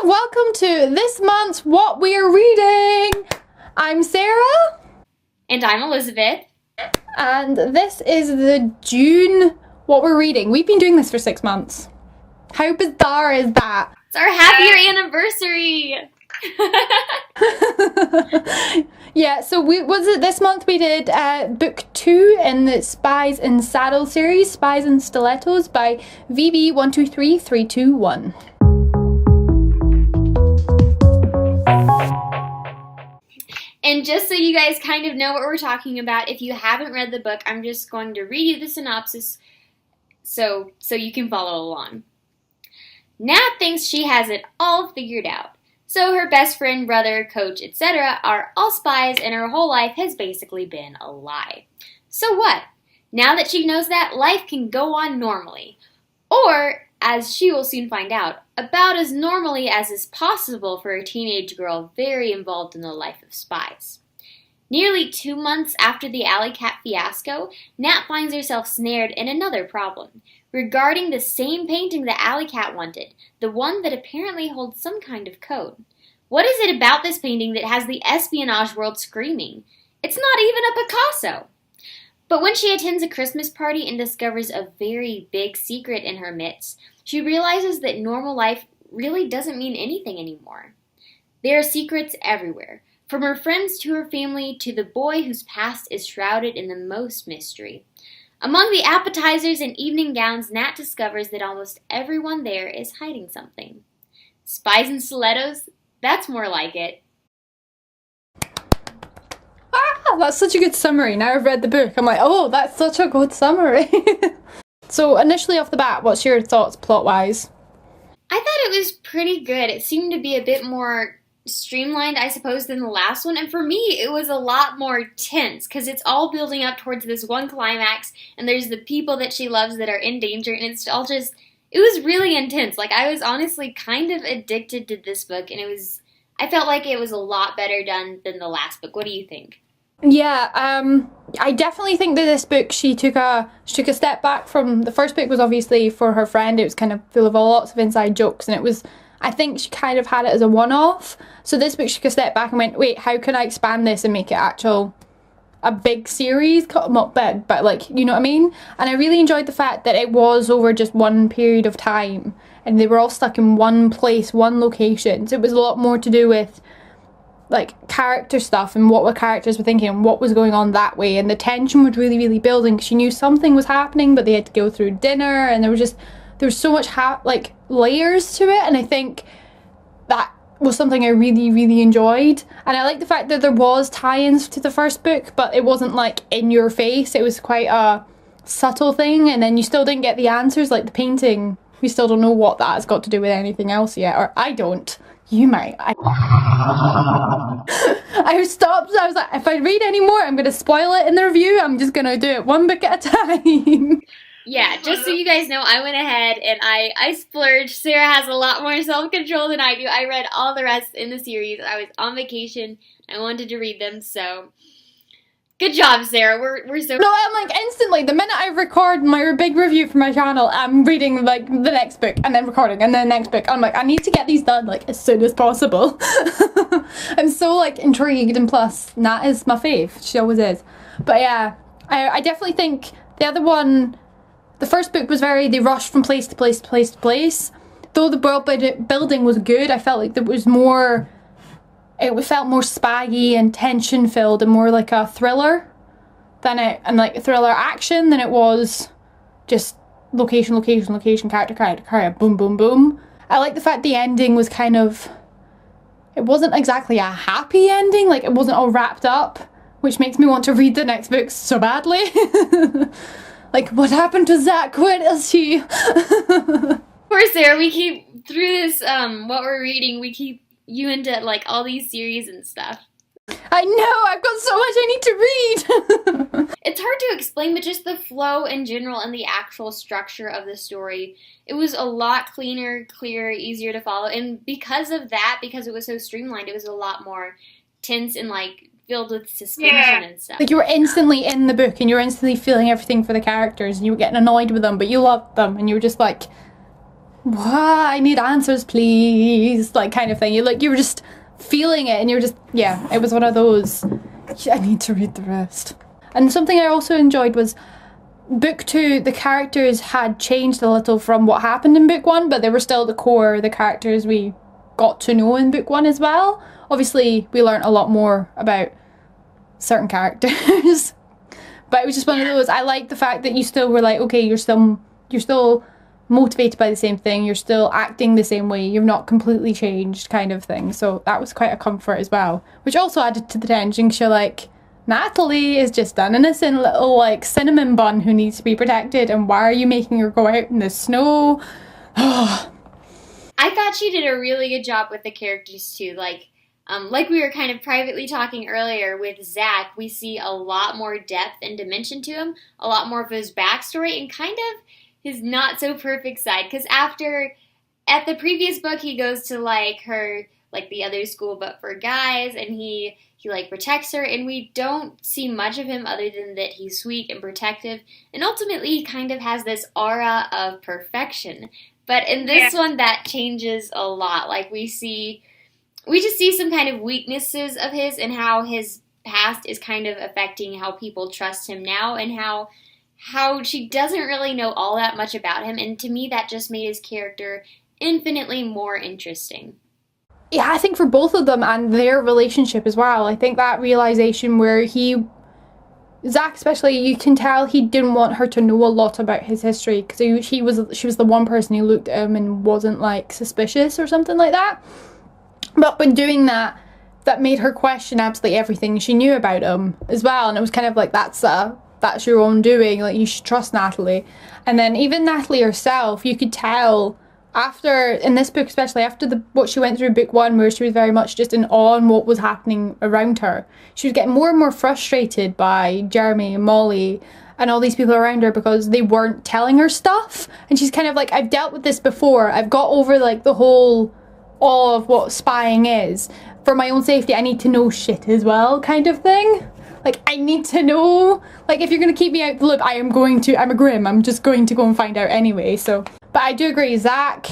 welcome to this month's What We're Reading. I'm Sarah. And I'm Elizabeth. And this is the June What We're Reading. We've been doing this for 6 months. How bizarre is that? It's our half-year anniversary! Yeah, so this month we did book 2 in the Spies in Saddle series, Spies and Stilettos by VB123321. And just so you guys kind of know what we're talking about, if you haven't read the book, I'm just going to read you the synopsis so you can follow along. Nat thinks she has it all figured out. So her best friend, brother, coach, etc. are all spies and her whole life has basically been a lie. So what? Now that she knows that, life can go on normally. Or, as she will soon find out, about as normally as is possible for a teenage girl very involved in the life of spies. Nearly 2 months after the alley cat fiasco, Nat finds herself snared in another problem, regarding the same painting the alley cat wanted, the one that apparently holds some kind of code. What is it about this painting that has the espionage world screaming? It's not even a Picasso! But when she attends a Christmas party and discovers a very big secret in her midst, she realizes that normal life really doesn't mean anything anymore. There are secrets everywhere, from her friends to her family to the boy whose past is shrouded in the most mystery. Among the appetizers and evening gowns, Nat discovers that almost everyone there is hiding something. Spies and Stilettos? That's more like it. That's such a good summary. Now I've read the book, I'm like, oh, that's such a good summary. So initially off the bat, what's your thoughts plot-wise? I thought it was pretty good. It seemed to be a bit more streamlined, I suppose, than the last one. And for me, it was a lot more tense because it's all building up towards this one climax. And there's the people that she loves that are in danger. And it's all just, it was really intense. Like, I was honestly kind of addicted to this book. And I felt like it was a lot better done than the last book. What do you think? Yeah, I definitely think that this book, she took a step back from, the first book was obviously for her friend. It was kind of full of lots of inside jokes, and it was, I think she kind of had it as a one-off. So this book she took a step back and went, wait, how can I expand this and make it a big series? Not big, but like, you know what I mean? And I really enjoyed the fact that it was over just one period of time, and they were all stuck in one place, one location. So it was a lot more to do with like character stuff and what the characters were thinking and what was going on that way, and the tension was really, really building because she knew something was happening, but they had to go through dinner, and there was so much like layers to it, and I think that was something I really, really enjoyed. And I like the fact that there was tie-ins to the first book, but it wasn't like in your face. It was quite a subtle thing, and then you still didn't get the answers, like the painting. We still don't know what that has got to do with anything else yet, or I don't. You might. I stopped. I was like, if I read any more, I'm going to spoil it in the review. I'm just going to do it one book at a time. Yeah, just so you guys know, I went ahead and I splurged. Sarah has a lot more self-control than I do. I read all the rest in the series. I was on vacation. I wanted to read them, so good job, Sarah. We're so... No, I'm like instantly, the minute I record my big review for my channel, I'm reading like the next book and then recording and then the next book. I'm like, I need to get these done like as soon as possible. I'm so like intrigued, and plus Nat is my fave. She always is. But yeah, I definitely think the other one, the first book was they rushed from place to place to place to place. Though the world building was good, I felt like there was more... It felt more spaggy and tension filled and more like a thriller and like a thriller action than it was just location, character, boom, boom, boom. I like the fact the ending was kind of, it wasn't exactly a happy ending, like it wasn't all wrapped up, which makes me want to read the next book so badly. Like, what happened to Zach? Where is he? Poor Sarah, we keep, through this, what we're reading, we keep you into like all these series and stuff. I know, I've got so much I need to read. It's hard to explain, but just the flow in general and the actual structure of the story, it was a lot cleaner, clearer, easier to follow. And because of that, because it was so streamlined, it was a lot more tense and like filled with suspension and stuff. Like you were instantly in the book and you were instantly feeling everything for the characters and you were getting annoyed with them, but you loved them and you were just like, I need answers, please, like, kind of thing. You were just feeling it, and you were just, yeah, it was one of those, I need to read the rest. And something I also enjoyed was book 2, the characters had changed a little from what happened in book 1, but they were still the core, the characters we got to know in book 1 as well. Obviously, we learnt a lot more about certain characters. But it was just one of those, I like the fact that you still were like, okay, you're still motivated by the same thing, you're still acting the same way, you've not completely changed, kind of thing. So that was quite a comfort as well. Which also added to the tension, because you're like, Natalie is just an innocent little, like, cinnamon bun who needs to be protected, and why are you making her go out in the snow? I thought she did a really good job with the characters too. Like we were kind of privately talking earlier with Zach, we see a lot more depth and dimension to him, a lot more of his backstory, and kind of his not so perfect side. Because at the previous book, he goes to like her, like the other school but for guys, and he like protects her, and we don't see much of him other than that he's sweet and protective, and ultimately he kind of has this aura of perfection. But in this one, that changes a lot. Like we just see some kind of weaknesses of his, and how his past is kind of affecting how people trust him now, and how she doesn't really know all that much about him. And to me, that just made his character infinitely more interesting. Yeah, I think for both of them and their relationship as well, I think that realization where Zach especially, you can tell he didn't want her to know a lot about his history, because she was the one person who looked at him and wasn't, like, suspicious or something like that. But when doing that, that made her question absolutely everything she knew about him as well, and it was kind of like, that's your own doing, like, you should trust Natalie. And then even Natalie herself, you could tell after, in this book especially, after what she went through book 1, where she was very much just in awe on what was happening around her, she was getting more and more frustrated by Jeremy and Molly and all these people around her because they weren't telling her stuff. And she's kind of like, I've dealt with this before, I've got over, like, the whole awe of what spying is. For my own safety, I need to know shit as well, kind of thing. Like, I need to know, like, if you're going to keep me out the loop, I'm a Grimm, I'm just going to go and find out anyway. So, but I do agree, Zach,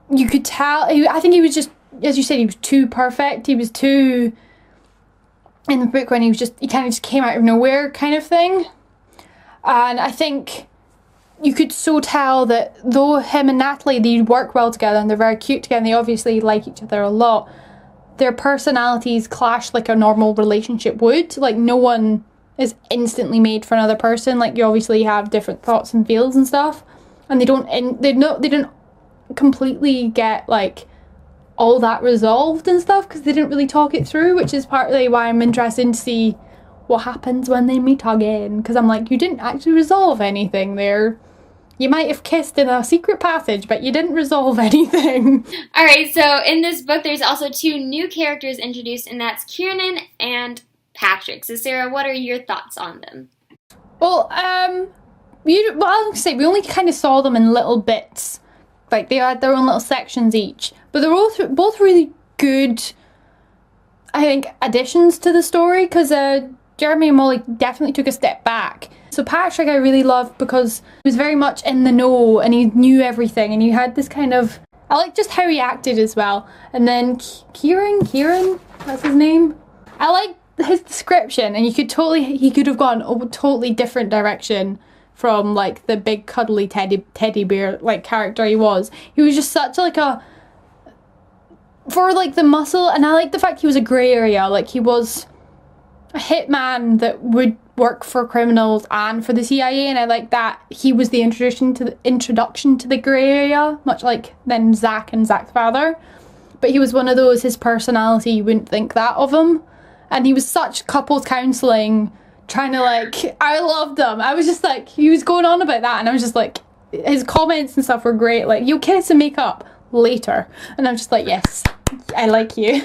you could tell, I think he was just, as you said, he was too perfect, he was too, in the book when he kind of just came out of nowhere, kind of thing. And I think you could so tell that though him and Natalie, they work well together and they're very cute together and they obviously like each other a lot, their personalities clash like a normal relationship would. Like, no one is instantly made for another person. Like, you obviously have different thoughts and feels and stuff, and they didn't completely get, like, all that resolved and stuff, because they didn't really talk it through, which is partly why I'm interested to see what happens when they meet again, because I'm like, you didn't actually resolve anything there. You might have kissed in a secret passage, but you didn't resolve anything. Alright, so in this book, there's also 2 new characters introduced, and that's Kieran and Patrick. So Sarah, what are your thoughts on them? Well, I was going to say, we only kind of saw them in little bits. Like, they had their own little sections each. But they're both really good, I think, additions to the story, because Jeremy and Molly definitely took a step back. So Patrick I really loved because he was very much in the know and he knew everything, and he had this kind of, I like just how he acted as well. And then Kieran, that's his name. I like his description, and he could have gone a totally different direction from, like, the big cuddly teddy bear, like, character he was. He was just such, like, for, like, the muscle, and I like the fact he was a grey area. Like, he was a hitman that would work for criminals and for the CIA, and I like that he was the introduction to the grey area, much like then Zach and Zach's father. But he was one of those, his personality, you wouldn't think that of him. And he was such couples counselling, trying to, like, I loved him. I was just like, he was going on about that, and I was just like, his comments and stuff were great, like, you'll kiss and make up later. And I'm just like, yes, I like you.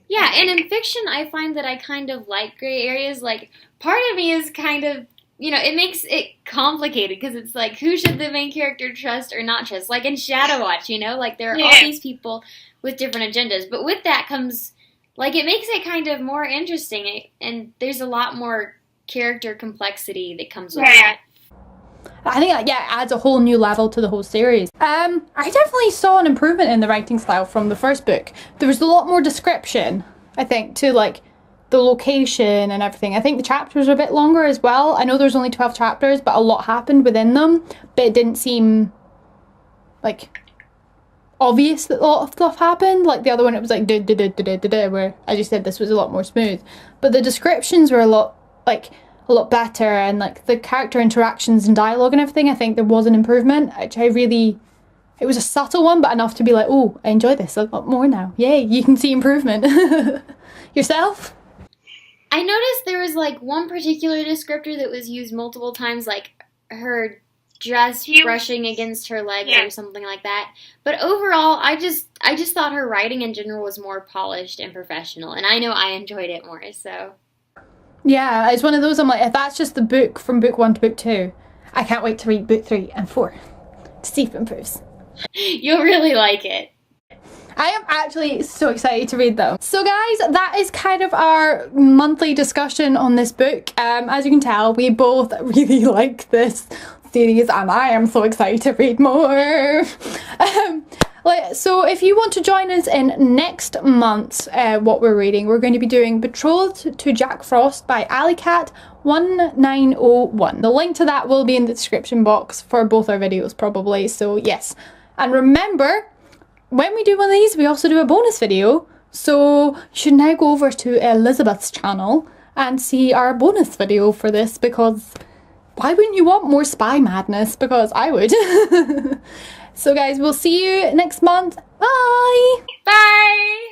Yeah, and in fiction, I find that I kind of like gray areas. Like, part of me is kind of, you know, it makes it complicated, because it's like, who should the main character trust or not trust? Like in Shadowwatch, you know, like, there are all these people with different agendas. But with that comes, like, it makes it kind of more interesting, and there's a lot more character complexity that comes with that. I think that, yeah, it adds a whole new level to the whole series. I definitely saw an improvement in the writing style from the first book. There was a lot more description, I think, to like the location and everything. I think the chapters were a bit longer as well. I know there's only 12 chapters, but a lot happened within them, but it didn't seem like obvious that a lot of stuff happened. Like the other one, it was like where, as you said, this was a lot more smooth, but the descriptions were a lot better, and like the character interactions and dialogue and everything, I think there was an improvement, which it was a subtle one, but enough to be like, oh, I enjoy this a lot more now. Yay, you can see improvement. Yourself? I noticed there was like one particular descriptor that was used multiple times, like her dress brushing against her leg or something like that. But overall, I just thought her writing in general was more polished and professional, and I know I enjoyed it more, so. Yeah, it's one of those, I'm like, if that's just the book from book 1 to book 2, I can't wait to read book 3 and 4 to see if it improves. You'll really like it. I am actually so excited to read them. So guys, that is kind of our monthly discussion on this book. As you can tell, we both really like this series and I am so excited to read more. So if you want to join us in next month's What We're Reading, we're going to be doing Betrothed to Jack Frost by Alley Cat 1901. The link to that will be in the description box for both our videos probably, so yes. And remember, when we do one of these, we also do a bonus video, so you should now go over to Elizabeth's channel and see our bonus video for this, because why wouldn't you want more spy madness? Because I would. So guys, we'll see you next month. Bye! Bye!